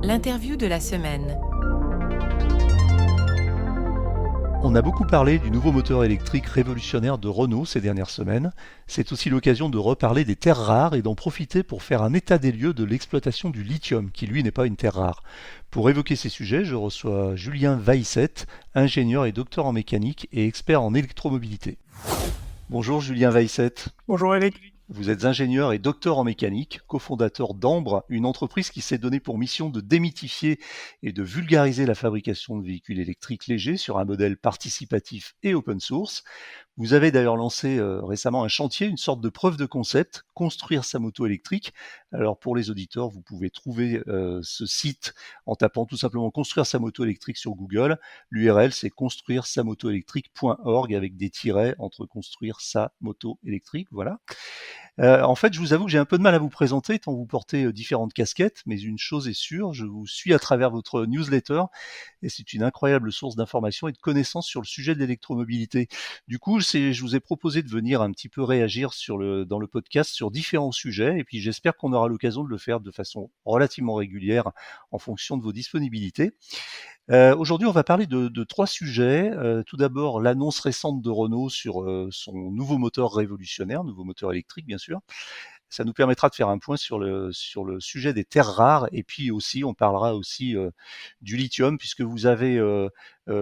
L'interview de la semaine. On a beaucoup parlé du nouveau moteur électrique révolutionnaire de Renault ces dernières semaines. C'est aussi l'occasion de reparler des terres rares et d'en profiter pour faire un état des lieux de l'exploitation du lithium, qui lui n'est pas une terre rare. Pour évoquer ces sujets, je reçois Julien Weisset, ingénieur et docteur en mécanique et expert en électromobilité. Bonjour Julien Weisset. Bonjour Eric. Vous êtes ingénieur et docteur en mécanique, cofondateur d'Ambre, une entreprise qui s'est donnée pour mission de démythifier et de vulgariser la fabrication de véhicules électriques légers sur un modèle participatif et open source. Vous avez d'ailleurs lancé récemment un chantier, une sorte de preuve de concept, construire sa moto électrique. Alors pour les auditeurs, vous pouvez trouver ce site en tapant tout simplement construire sa moto électrique sur Google. L'URL c'est construire-sa-moto-électrique.org avec des tirets entre construire sa moto électrique. Voilà. En fait, je vous avoue que j'ai un peu de mal à vous présenter tant vous portez différentes casquettes, mais une chose est sûre, je vous suis à travers votre newsletter et c'est une incroyable source d'informations et de connaissances sur le sujet de l'électromobilité. Du coup, je vous ai proposé de venir un petit peu réagir dans le podcast sur différents sujets et puis j'espère qu'on aura l'occasion de le faire de façon relativement régulière en fonction de vos disponibilités. Aujourd'hui, on va parler de trois sujets. Tout d'abord, l'annonce récente de Renault sur son nouveau moteur révolutionnaire, nouveau moteur électrique bien sûr. Ça nous permettra de faire un point sur le sujet des terres rares et puis aussi, on parlera aussi du lithium puisque vous avez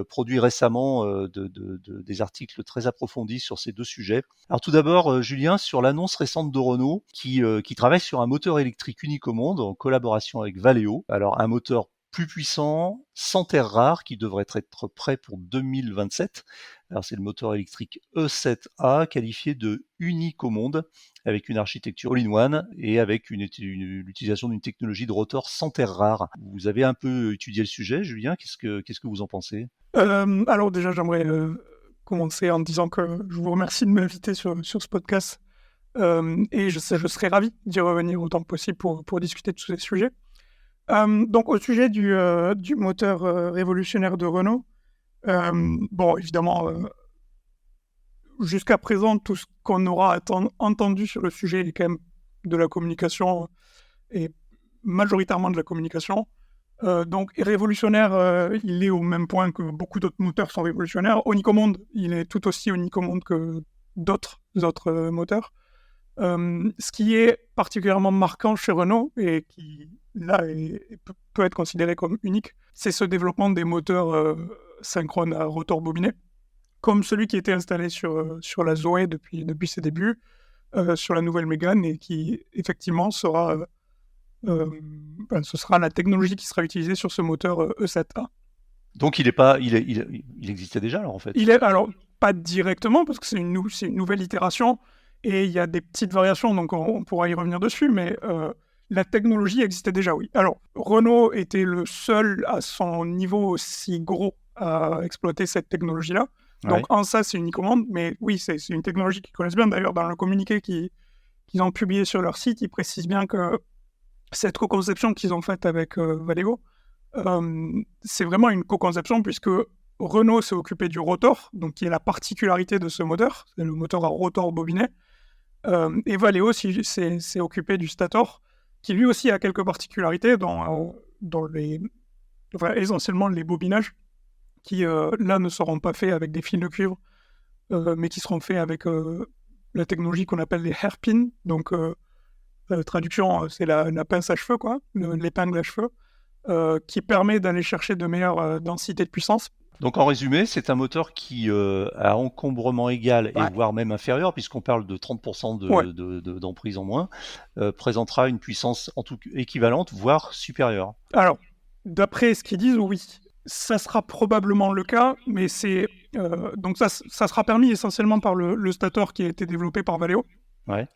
produit récemment des articles très approfondis sur ces deux sujets. Alors tout d'abord, Julien, sur l'annonce récente de Renault qui travaille sur un moteur électrique unique au monde en collaboration avec Valeo. Alors un moteur plus puissant, sans terres rares, qui devrait être prêt pour 2027. Alors c'est le moteur électrique E7A, qualifié de unique au monde, avec une architecture all-in-one et avec l'utilisation d'une technologie de rotor sans terres rares. Vous avez un peu étudié le sujet, Julien, qu'est-ce que vous en pensez ? Alors déjà, j'aimerais commencer en disant que je vous remercie de m'inviter sur ce podcast et je serais ravi d'y revenir autant que possible pour discuter de tous ces sujets. Donc au sujet du moteur révolutionnaire de Renault, bon évidemment jusqu'à présent tout ce qu'on aura entendu sur le sujet est quand même de la communication et majoritairement de la communication. Donc révolutionnaire, il est au même point que beaucoup d'autres moteurs sont révolutionnaires. Unique au monde, il est tout aussi unique au monde que d'autres moteurs. Ce qui est particulièrement marquant chez Renault et qui là peut être considéré comme unique, c'est ce développement des moteurs synchrones à rotor bobiné, comme celui qui était installé sur la Zoé depuis ses débuts, sur la nouvelle Mégane et qui effectivement ce sera la technologie qui sera utilisée sur ce moteur E7A. Donc il existait déjà alors en fait. Il est alors pas directement parce que c'est une nouvelle itération. Et il y a des petites variations, donc on pourra y revenir dessus, mais la technologie existait déjà, oui. Alors, Renault était le seul à son niveau aussi gros à exploiter cette technologie-là. Donc, en ça, c'est unique au monde, mais oui, c'est une technologie qu'ils connaissent bien. D'ailleurs, dans le communiqué qu'ils ont publié sur leur site, ils précisent bien que cette co-conception qu'ils ont faite avec Valeo, c'est vraiment une co-conception puisque Renault s'est occupé du rotor, donc qui est la particularité de ce moteur, c'est le moteur à rotor bobiné. Et Valeo s'est occupé du stator, qui lui aussi a quelques particularités dans essentiellement les bobinages, qui là ne seront pas faits avec des fils de cuivre, mais qui seront faits avec la technologie qu'on appelle les hairpins. Donc, traduction, c'est la pince à cheveux, quoi, l'épingle à cheveux, qui permet d'aller chercher de meilleures densités de puissance. Donc en résumé, c'est un moteur qui, à encombrement égal et voire même inférieur, puisqu'on parle de 30% d'emprise en moins, présentera une puissance en tout équivalente, voire supérieure. Alors, d'après ce qu'ils disent, oui, ça sera probablement le cas, mais c'est donc ça sera permis essentiellement par le stator qui a été développé par Valeo. Ouais.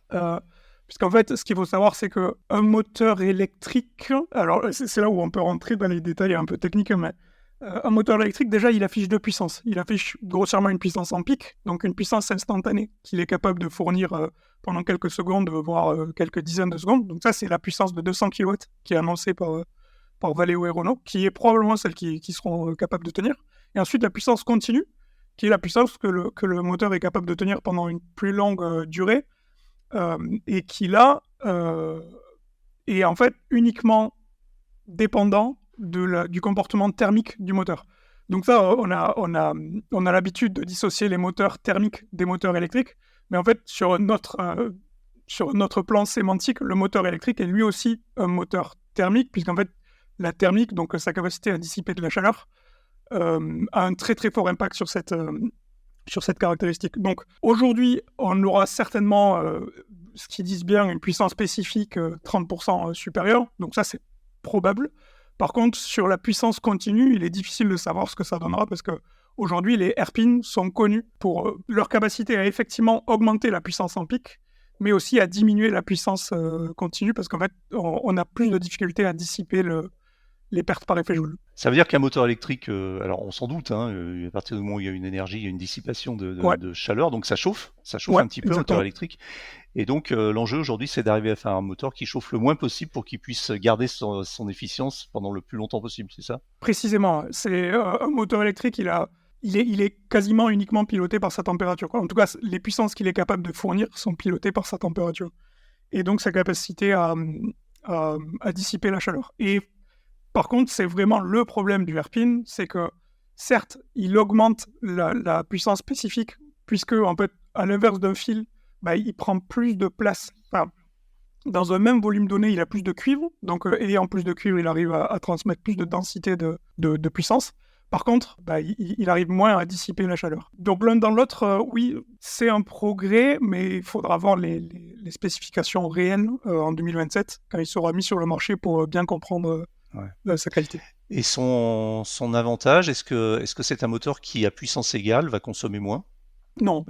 Puisqu'en fait, ce qu'il faut savoir, c'est qu'un moteur électrique, alors c'est là où on peut rentrer dans les détails un peu techniques, mais un moteur électrique, déjà, il affiche deux puissances. Il affiche grossièrement une puissance en pic, donc une puissance instantanée qu'il est capable de fournir pendant quelques secondes, voire quelques dizaines de secondes. Donc ça, c'est la puissance de 200 kW qui est annoncée par Valeo et Renault, qui est probablement celle qui seront capables de tenir. Et ensuite, la puissance continue, qui est la puissance que le moteur est capable de tenir pendant une plus longue durée, et qui là est en fait uniquement dépendant du comportement thermique du moteur. Donc ça, on a l'habitude de dissocier les moteurs thermiques des moteurs électriques, mais en fait, sur notre plan sémantique, le moteur électrique est lui aussi un moteur thermique, puisqu'en fait, la thermique, donc sa capacité à dissiper de la chaleur, a un très très fort impact sur cette caractéristique. Donc aujourd'hui, on aura certainement, ce qu'ils disent bien, une puissance spécifique 30% supérieure, donc ça c'est probable. Par contre, sur la puissance continue, il est difficile de savoir ce que ça donnera, parce que aujourd'hui, les hairpins sont connus pour leur capacité à effectivement augmenter la puissance en pic, mais aussi à diminuer la puissance continue, parce qu'en fait, on a plus de difficultés à dissiper les pertes par effet Joule. Ça veut dire qu'un moteur électrique, alors on s'en doute, à partir du moment où il y a une énergie, il y a une dissipation de chaleur, donc ça chauffe un petit peu un moteur électrique. Et donc l'enjeu aujourd'hui, c'est d'arriver à faire un moteur qui chauffe le moins possible pour qu'il puisse garder son efficience pendant le plus longtemps possible, c'est ça? Précisément, c'est un moteur électrique, il est quasiment uniquement piloté par sa température, quoi. En tout cas, les puissances qu'il est capable de fournir sont pilotées par sa température. Et donc sa capacité à dissiper la chaleur. Et par contre, c'est vraiment le problème du hairpin, c'est que certes, il augmente la puissance spécifique, puisque en fait, à l'inverse d'un fil, il prend plus de place. Enfin, dans un même volume donné, il a plus de cuivre, donc, et en plus de cuivre, il arrive à transmettre plus de densité de puissance. Par contre, il arrive moins à dissiper la chaleur. Donc l'un dans l'autre, oui, c'est un progrès, mais il faudra voir les spécifications réelles en 2027, quand il sera mis sur le marché pour bien comprendre sa qualité. Et son avantage, est-ce que c'est un moteur qui, à puissance égale, va consommer moins? Non.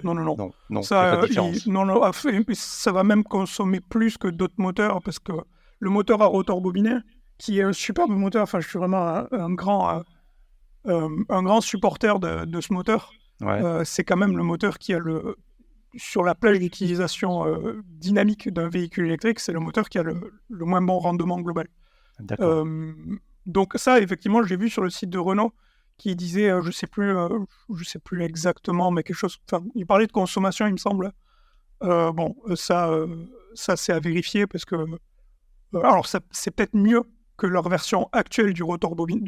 Ça, pas de différence. Ça va même consommer plus que d'autres moteurs, parce que le moteur à rotor bobiné, qui est un superbe moteur, enfin je suis vraiment un grand supporter de ce moteur, c'est quand même le moteur qui a sur la plage d'utilisation dynamique d'un véhicule électrique, c'est le moteur qui a le moins bon rendement global. D'accord. Donc ça, effectivement, j'ai vu sur le site de Renault qui disait, je sais plus exactement, mais quelque chose. Enfin, il parlait de consommation, il me semble. Ça c'est à vérifier, parce que alors c'est peut-être mieux que leur version actuelle du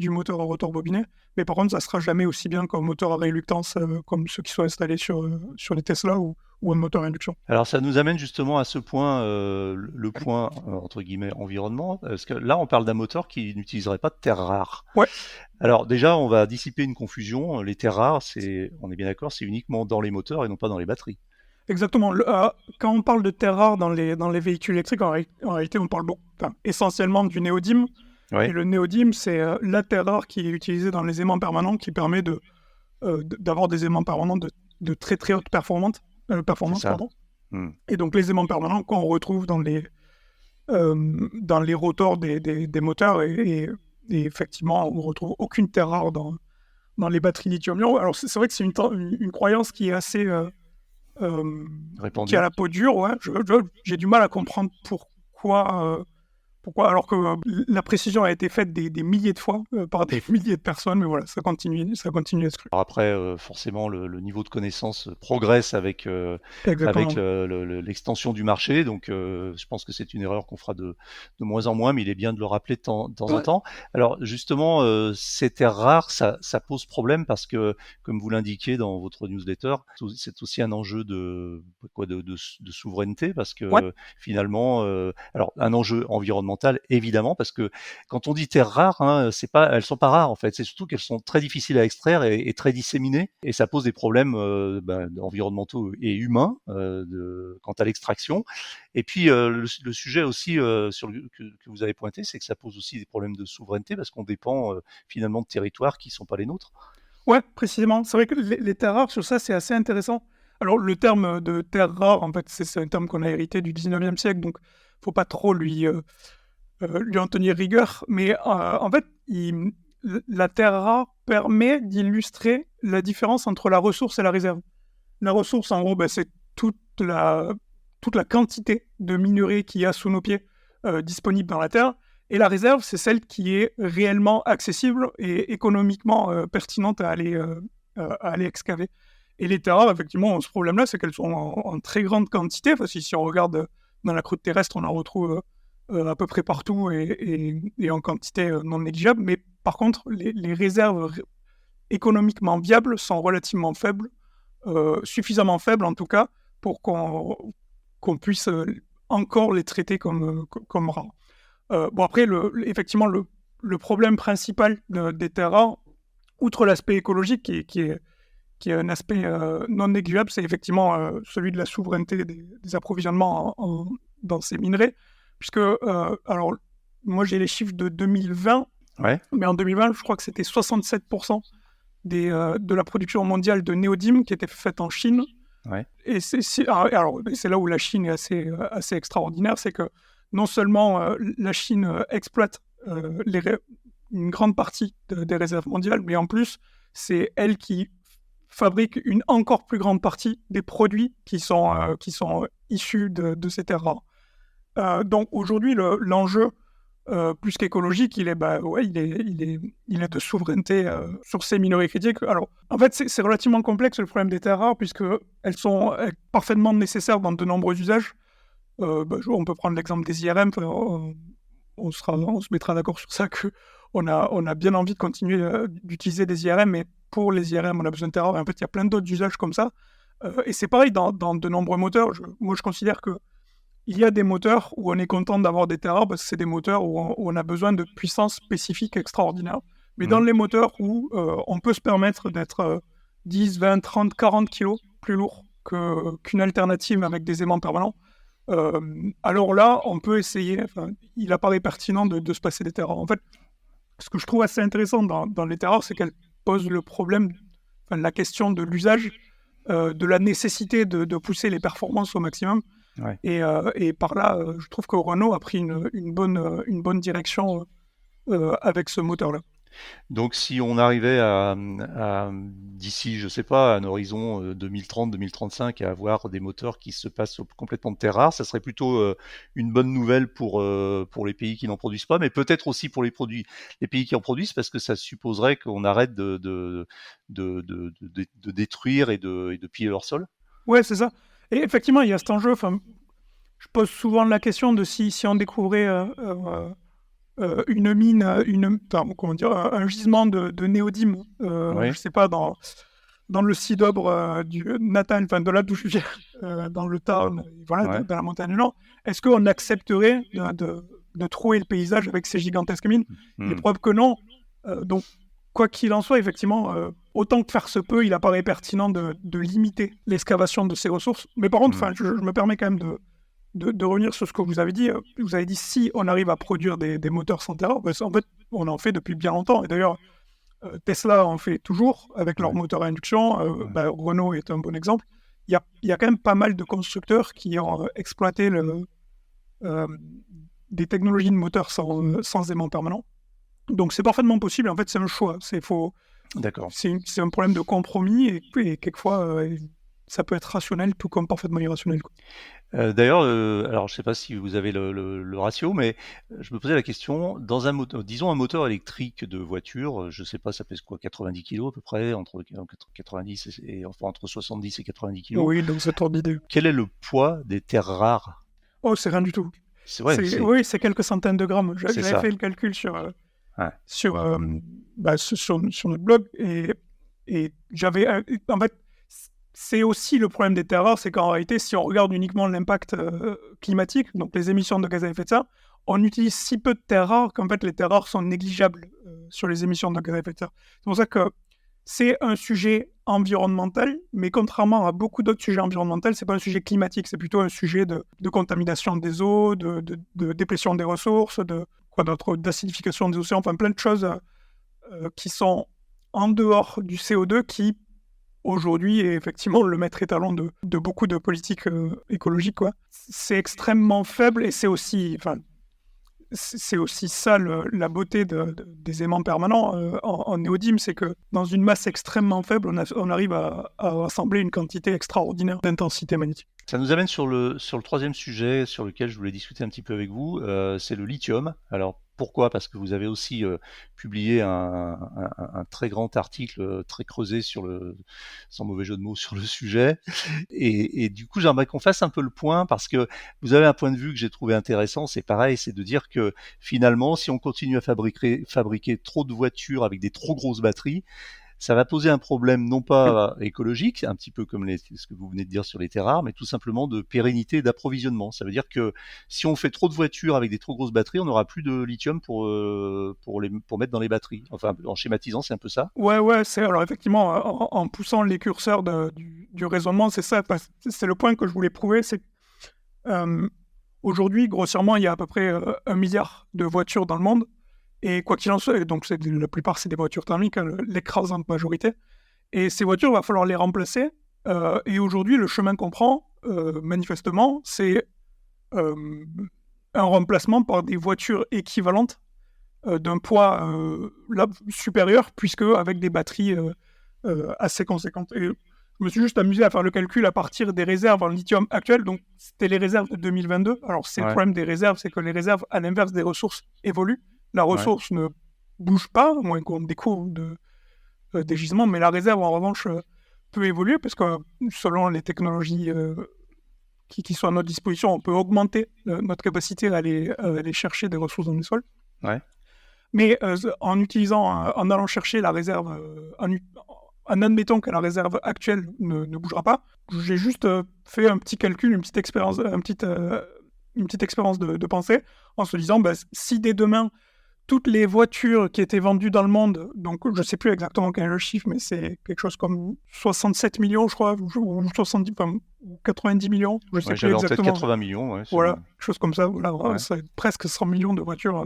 moteur à rotor bobiné, mais par contre, ça sera jamais aussi bien qu'un moteur à réluctance comme ceux qui sont installés sur les Tesla ou un moteur à induction. Alors ça nous amène justement à ce point, le point entre guillemets environnement, parce que là on parle d'un moteur qui n'utiliserait pas de terres rares. Ouais. Alors déjà on va dissiper une confusion. Les terres rares, on est bien d'accord, c'est uniquement dans les moteurs et non pas dans les batteries. Exactement. Quand on parle de terres rares dans les véhicules électriques, en réalité on parle essentiellement du néodyme. Ouais. Et le néodyme, c'est la terre rare qui est utilisée dans les aimants permanents, qui permet d'avoir des aimants permanents de très très haute performance. Et donc les aimants permanents qu'on retrouve dans les rotors des moteurs, et effectivement on ne retrouve aucune terre rare dans les batteries lithium-ion. Alors c'est vrai que c'est une croyance qui est assez répandue, qui a la peau dure. Ouais. J'ai du mal à comprendre pourquoi, alors que la précision a été faite des milliers de fois par des milliers de personnes, mais voilà, ça continue d'exclure. Alors après, forcément, le niveau de connaissance progresse avec l'extension du marché, donc je pense que c'est une erreur qu'on fera de moins en moins, mais il est bien de le rappeler de temps en temps. Alors justement, ces terres rares, ça pose problème, parce que, comme vous l'indiquez dans votre newsletter, c'est aussi un enjeu de souveraineté, parce que finalement, alors un enjeu environnemental évidemment, parce que quand on dit terres rares, elles sont pas rares en fait, c'est surtout qu'elles sont très difficiles à extraire et très disséminées, et ça pose des problèmes environnementaux et humains quant à l'extraction. Et puis le sujet aussi que vous avez pointé, c'est que ça pose aussi des problèmes de souveraineté, parce qu'on dépend finalement de territoires qui sont pas les nôtres. Ouais, précisément. C'est vrai que les terres rares, sur ça, c'est assez intéressant. Alors le terme de terres rares, en fait, c'est un terme qu'on a hérité du 19e siècle, donc faut pas trop lui en tenir rigueur, mais en fait, la terre rare permet d'illustrer la différence entre la ressource et la réserve. La ressource, en gros, c'est toute la quantité de minerais qu'il y a sous nos pieds disponible dans la terre, et la réserve, c'est celle qui est réellement accessible et économiquement pertinente à aller excaver. Et les terres rares, effectivement, ont ce problème-là, c'est qu'elles sont en très grande quantité. Enfin, si on regarde dans la croûte terrestre, on en retrouve à peu près partout et en quantité non négligeable, mais Par contre, les réserves économiquement viables sont relativement faibles, suffisamment faibles en tout cas, pour qu'on puisse encore les traiter comme rares. Bon, après, effectivement, le problème principal des terres rares, outre l'aspect écologique qui est un aspect non négligeable, c'est effectivement celui de la souveraineté des approvisionnements dans ces minerais. Puisque, alors, moi j'ai les chiffres de 2020, Ouais. mais en 2020, je crois que c'était 67% de la production mondiale de néodyme qui était faite en Chine. Ouais. Et c'est là où la Chine est assez extraordinaire, c'est que non seulement la Chine exploite une grande partie des réserves mondiales, mais en plus, c'est elle qui fabrique une encore plus grande partie des produits qui sont issus de ces terres rares. Donc aujourd'hui, l'enjeu, plus qu'écologique, il est de souveraineté sur ces minerais critiques. Alors, en fait, c'est relativement complexe le problème des terres rares, puisqu'elles sont parfaitement nécessaires dans de nombreux usages. On peut prendre l'exemple des IRM, on se mettra d'accord sur ça, qu'on a bien envie de continuer d'utiliser des IRM, mais pour les IRM, on a besoin de terres rares. En fait, il y a plein d'autres usages comme ça. Et c'est pareil dans de nombreux moteurs. Moi, je considère que il y a des moteurs où on est content d'avoir des terres rares parce que c'est des moteurs où on a besoin de puissance spécifique extraordinaire. Mais dans les moteurs où on peut se permettre d'être 10, 20, 30, 40 kilos plus lourd qu'une alternative avec des aimants permanents, alors là, on peut essayer, il apparaît pertinent de se passer des terres rares. En fait, ce que je trouve assez intéressant dans les terres rares, c'est qu'elles posent le problème, la question de l'usage, de la nécessité de pousser les performances au maximum. Ouais. Et par là, je trouve que Renault a pris une bonne direction avec ce moteur-là. Donc, si on arrivait d'ici, je sais pas, à un horizon 2030-2035, à avoir des moteurs qui se passent complètement de terres rares, ça serait plutôt une bonne nouvelle pour les pays qui n'en produisent pas, mais peut-être aussi pour les pays qui en produisent, parce que ça supposerait qu'on arrête de détruire et de piller leur sol. Ouais, c'est ça. Et effectivement, il y a cet enjeu. Je pose souvent la question de si on découvrait une mine, un gisement de néodyme, Oui. je sais pas, dans le Cidobre du Natal, de là d'où je viens, dans le Tarn, voilà, Ouais. dans la montagne du Nord, est-ce qu'on accepterait de trouer le paysage avec ces gigantesques mines? Il est probable que non. Donc, quoi qu'il en soit, effectivement, autant que faire se peut, il apparaît pertinent de limiter l'excavation de ces ressources. Mais par contre, je me permets quand même de revenir sur ce que vous avez dit. Vous avez dit, si on arrive à produire des moteurs sans terre rare, en fait, on en fait depuis bien longtemps. Et d'ailleurs, Tesla en fait toujours avec leur moteur à induction. Renault est un bon exemple. Il y a quand même pas mal de constructeurs qui ont exploité des technologies de moteurs sans aimant permanent. Donc c'est parfaitement possible. En fait, c'est un choix. D'accord. C'est un problème de compromis et quelquefois, ça peut être rationnel tout comme parfaitement irrationnel. D'ailleurs, alors je sais pas si vous avez le ratio, mais je me posais la question, dans un moteur, disons un moteur électrique de voiture, je sais pas, ça pèse quoi, 90 kg à peu près, entre 90 enfin entre 70 et 90 kg. Oui, donc c'est ton idée. Quel est le poids des terres rares? Oh, c'est rien du tout. C'est vrai, Oui, c'est quelques centaines de grammes. C'est J'avais ça. fait le calcul sur Ouais. notre blog et j'avais en fait c'est aussi le problème des terres rares, c'est qu'en réalité, si on regarde uniquement l'impact climatique, donc les émissions de gaz à effet de serre, on utilise si peu de terres rares qu'en fait les terres rares sont négligeables sur les émissions de gaz à effet de serre. C'est pour ça que c'est un sujet environnemental, mais contrairement à beaucoup d'autres sujets environnementaux, c'est pas un sujet climatique, c'est plutôt un sujet de contamination des eaux, de déplétion des ressources, d'acidification des océans, plein de choses qui sont en dehors du CO2 qui aujourd'hui est effectivement le maître étalon de beaucoup de politiques écologiques. C'est extrêmement faible et c'est aussi ça la beauté des aimants permanents en néodyme, c'est que dans une masse extrêmement faible, on arrive à rassembler une quantité extraordinaire d'intensité magnétique. Ça nous amène sur le troisième sujet sur lequel je voulais discuter un petit peu avec vous, c'est le lithium. Alors, Pourquoi ? Parce que vous avez aussi publié un très grand article, très creusé sans mauvais jeu de mots, sur le sujet. Et du coup, j'aimerais qu'on fasse un peu le point parce que vous avez un point de vue que j'ai trouvé intéressant. C'est pareil, c'est de dire que finalement, si on continue à fabriquer trop de voitures avec des trop grosses batteries, ça va poser un problème non pas écologique, un petit peu comme ce que vous venez de dire sur les terres rares, mais tout simplement de pérennité d'approvisionnement. Ça veut dire que si on fait trop de voitures avec des trop grosses batteries, on n'aura plus de lithium pour mettre dans les batteries. Enfin, en schématisant, c'est un peu ça. Ouais, alors effectivement, en poussant les curseurs du raisonnement, c'est ça, c'est le point que je voulais prouver, c'est aujourd'hui, grossièrement, il y a à peu près 1 milliard de voitures dans le monde. Et quoi qu'il en soit, et donc la plupart, c'est des voitures thermiques, l'écrasante majorité. Et ces voitures, il va falloir les remplacer. Et aujourd'hui, le chemin qu'on prend, manifestement, c'est un remplacement par des voitures équivalentes d'un poids supérieur, puisque avec des batteries assez conséquentes. Et je me suis juste amusé à faire le calcul à partir des réserves en lithium actuelles. Donc, c'était les réserves de 2022. Alors, c'est le problème des réserves, c'est que les réserves, à l'inverse des ressources, évoluent. La ressource ne bouge pas, à moins qu'on découvre des gisements, mais la réserve, en revanche, peut évoluer, parce que selon les technologies qui sont à notre disposition, on peut augmenter notre capacité à aller chercher des ressources dans le sol. Ouais. Mais en allant chercher la réserve, en admettant que la réserve actuelle ne bougera pas, j'ai juste fait un petit calcul, une petite expérience de pensée, en se disant, si dès demain, toutes les voitures qui étaient vendues dans le monde, donc je ne sais plus exactement quel est le chiffre, mais c'est quelque chose comme 67 millions, je crois, ou 70, ou 90 millions, je ne sais plus exactement. J'avais en tête 80 millions. Ouais, voilà, quelque chose comme ça, voilà, c'est presque 100 millions de voitures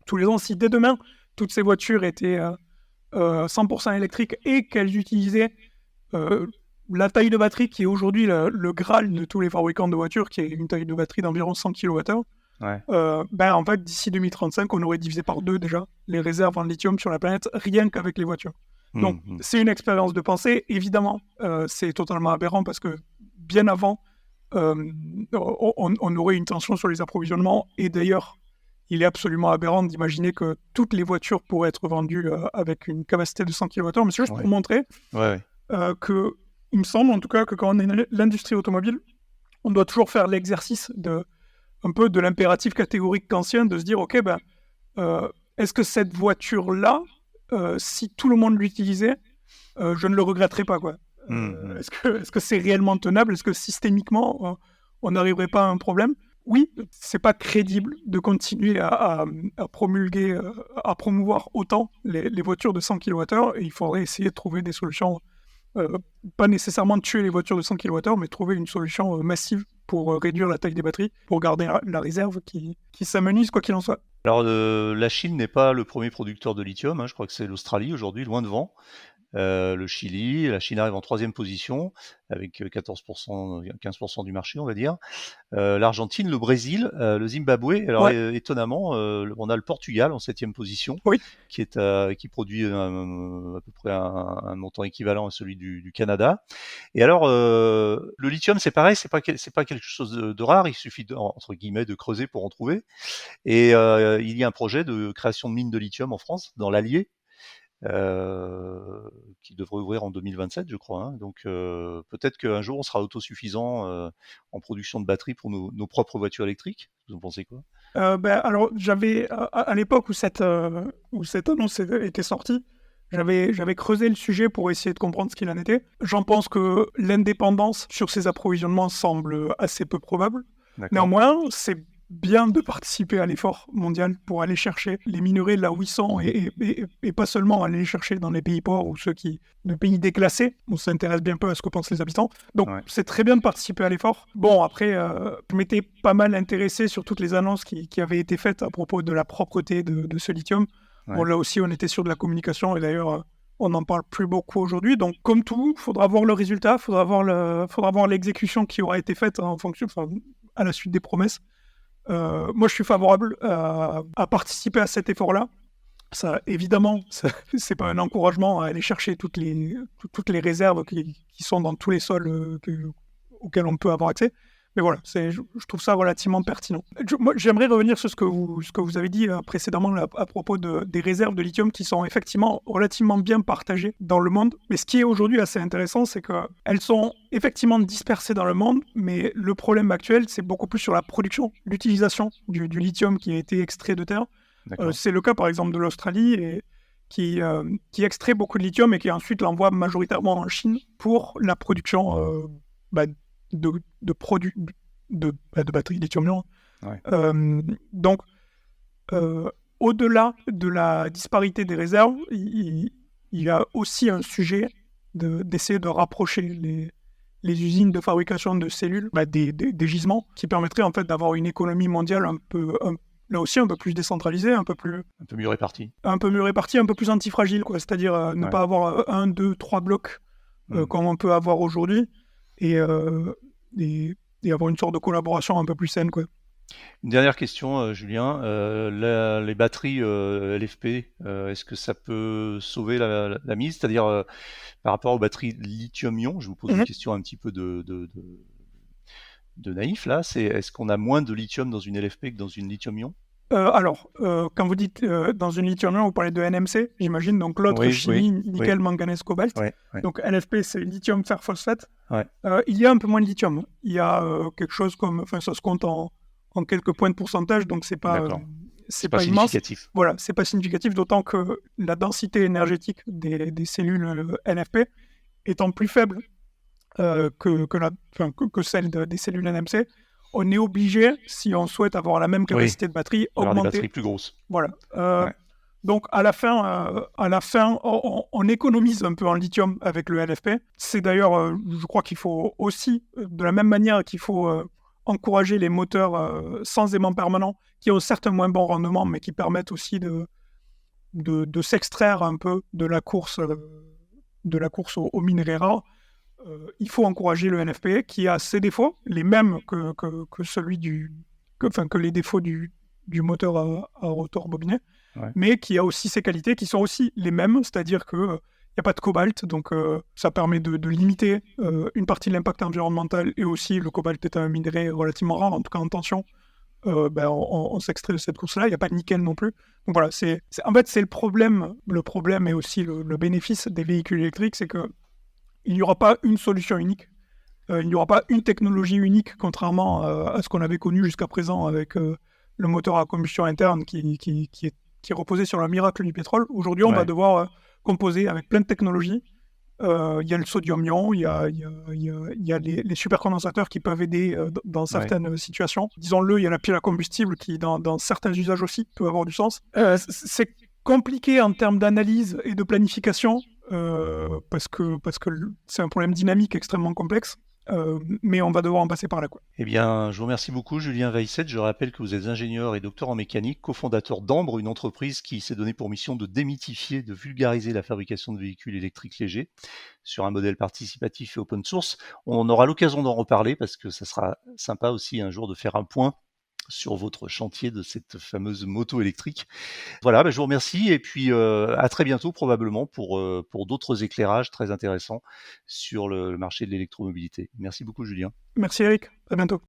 tous les ans. Si dès demain, toutes ces voitures étaient 100% électriques et qu'elles utilisaient la taille de batterie qui est aujourd'hui le Graal de tous les fabricants de voitures, qui est une taille de batterie d'environ 100 kWh, en fait, d'ici 2035, on aurait divisé par 2 déjà les réserves en lithium sur la planète, rien qu'avec les voitures. Donc, c'est une expérience de pensée. Évidemment, c'est totalement aberrant parce que bien avant, on aurait une tension sur les approvisionnements. Et d'ailleurs, il est absolument aberrant d'imaginer que toutes les voitures pourraient être vendues avec une capacité de 100 kWh. Mais c'est juste pour montrer que, il me semble en tout cas que quand on est l'industrie automobile, on doit toujours faire l'exercice un peu de l'impératif catégorique kantien, de se dire, ok, est-ce que cette voiture-là, si tout le monde l'utilisait, je ne le regretterais pas, quoi. Est-ce que c'est réellement tenable ? Est-ce que systémiquement, on n'arriverait pas à un problème ? Oui, c'est pas crédible de continuer à promulguer, à promouvoir autant les voitures de 100 kWh, et il faudrait essayer de trouver des solutions, pas nécessairement de tuer les voitures de 100 kWh, mais trouver une solution massive pour réduire la taille des batteries, pour garder la réserve qui s'amenuise, quoi qu'il en soit. Alors, la Chine n'est pas le premier producteur de lithium, je crois que c'est l'Australie aujourd'hui, loin devant. Le Chili, la Chine arrive en 3e position, avec 14%, 15% du marché, on va dire. L'Argentine, le Brésil, le Zimbabwe. Alors, étonnamment, on a le Portugal en 7e position, qui produit à peu près un montant équivalent à celui du Canada. Et alors, le lithium, c'est pareil, c'est pas quelque chose de rare. Il suffit entre guillemets de creuser pour en trouver. Et il y a un projet de création de mines de lithium en France, dans l'Allier, qui devrait ouvrir en 2027, je crois. Donc peut-être qu'un jour on sera autosuffisant en production de batteries pour nos propres voitures électriques. Vous en pensez quoi ? Alors j'avais à l'époque où cette annonce était sortie, j'avais creusé le sujet pour essayer de comprendre ce qu'il en était. J'en pense que l'indépendance sur ces approvisionnements semble assez peu probable. D'accord. Néanmoins, c'est bien de participer à l'effort mondial pour aller chercher les minerais là où ils sont, et pas seulement aller les chercher dans les pays pauvres ou les pays déclassés. On s'intéresse bien peu à ce que pensent les habitants. Donc c'est très bien de participer à l'effort. Bon, après, je m'étais pas mal intéressé sur toutes les annonces qui avaient été faites à propos de la propreté de ce lithium. Bon, là aussi, on était sur de la communication, et d'ailleurs, on n'en parle plus beaucoup aujourd'hui. Donc, comme tout, il faudra voir le résultat, il faudra voir l'exécution qui aura été faite à la suite des promesses. Moi, je suis favorable à participer à cet effort-là. Ça, évidemment, c'est pas un encouragement à aller chercher toutes les réserves qui sont dans tous les sols auxquels on peut avoir accès. Mais voilà, je trouve ça relativement pertinent. Moi, j'aimerais revenir sur ce que vous avez dit précédemment là, à propos des réserves de lithium qui sont effectivement relativement bien partagées dans le monde. Mais ce qui est aujourd'hui assez intéressant, c'est qu'elles sont effectivement dispersées dans le monde, mais le problème actuel, c'est beaucoup plus sur la production, l'utilisation du lithium qui a été extrait de terre. C'est le cas par exemple de l'Australie et qui extrait beaucoup de lithium et qui ensuite l'envoie majoritairement en Chine pour la production de batteries lithium-ion. Ouais. Donc, au-delà de la disparité des réserves, il y a aussi un sujet d'essayer de rapprocher les usines de fabrication de cellules des gisements qui permettraient en fait d'avoir une économie mondiale là aussi un peu plus décentralisée, un peu mieux répartie, un peu plus antifragile, quoi. C'est-à-dire ne pas avoir 1, 2, 3 blocs comme on peut avoir aujourd'hui et avoir une sorte de collaboration un peu plus saine, quoi. Une dernière question, Julien. Les batteries LFP, est-ce que ça peut sauver la mise? C'est-à-dire, par rapport aux batteries lithium-ion, je vous pose une question un petit peu de naïf, là. Est-ce qu'on a moins de lithium dans une LFP que dans une lithium-ion? Alors, quand vous dites dans une lithium-ion, vous parlez de NMC, j'imagine, donc l'autre chimie, nickel, manganèse, cobalt. Ouais. Donc LFP, c'est lithium, fer, phosphate. Ouais. Il y a un peu moins de lithium. Il y a quelque chose comme... Enfin, ça se compte en quelques points de pourcentage, donc c'est pas immense. Significatif. Voilà, c'est pas significatif, d'autant que la densité énergétique des cellules NFP étant plus faible que celle des cellules NMC, on est obligé, si on souhaite avoir la même capacité de batterie, augmenter. Des batteries plus grosses. Voilà. Donc, à la fin, on économise un peu en lithium avec le LFP. C'est d'ailleurs, je crois qu'il faut aussi, de la même manière qu'il faut encourager les moteurs sans aimant permanent, qui ont certes un moins bon rendement, mais qui permettent aussi de s'extraire un peu de la course aux minerais rares. Il faut encourager le NFP qui a ses défauts, les mêmes que les défauts du moteur à rotor bobiné, mais qui a aussi ses qualités qui sont aussi les mêmes, c'est-à-dire qu'il n'y a pas de cobalt, donc ça permet de limiter une partie de l'impact environnemental, et aussi le cobalt est un minerai relativement rare, en tout cas en tension. On s'extrait de cette course-là, il n'y a pas de nickel non plus. Donc voilà, en fait c'est le problème et aussi le bénéfice des véhicules électriques, c'est que il n'y aura pas une solution unique. Il n'y aura pas une technologie unique, contrairement à ce qu'on avait connu jusqu'à présent avec le moteur à combustion interne qui reposait sur le miracle du pétrole. Aujourd'hui, on va devoir composer avec plein de technologies. Il y a le sodium-ion, il y a les supercondensateurs qui peuvent aider dans certaines situations. Disons-le, il y a la pile à combustible qui, dans certains usages aussi, peut avoir du sens. C'est compliqué en termes d'analyse et de planification, parce que c'est un problème dynamique extrêmement complexe, mais on va devoir en passer par là, quoi. Eh bien, je vous remercie beaucoup, Julien Weisset. Je rappelle que vous êtes ingénieur et docteur en mécanique, cofondateur d'Ambre, une entreprise qui s'est donnée pour mission de démythifier, de vulgariser la fabrication de véhicules électriques légers sur un modèle participatif et open source. On aura l'occasion d'en reparler parce que ça sera sympa aussi un jour de faire un point sur votre chantier de cette fameuse moto électrique. Voilà, je vous remercie et puis à très bientôt probablement pour d'autres éclairages très intéressants sur le marché de l'électromobilité. Merci beaucoup, Julien. Merci Eric, à bientôt.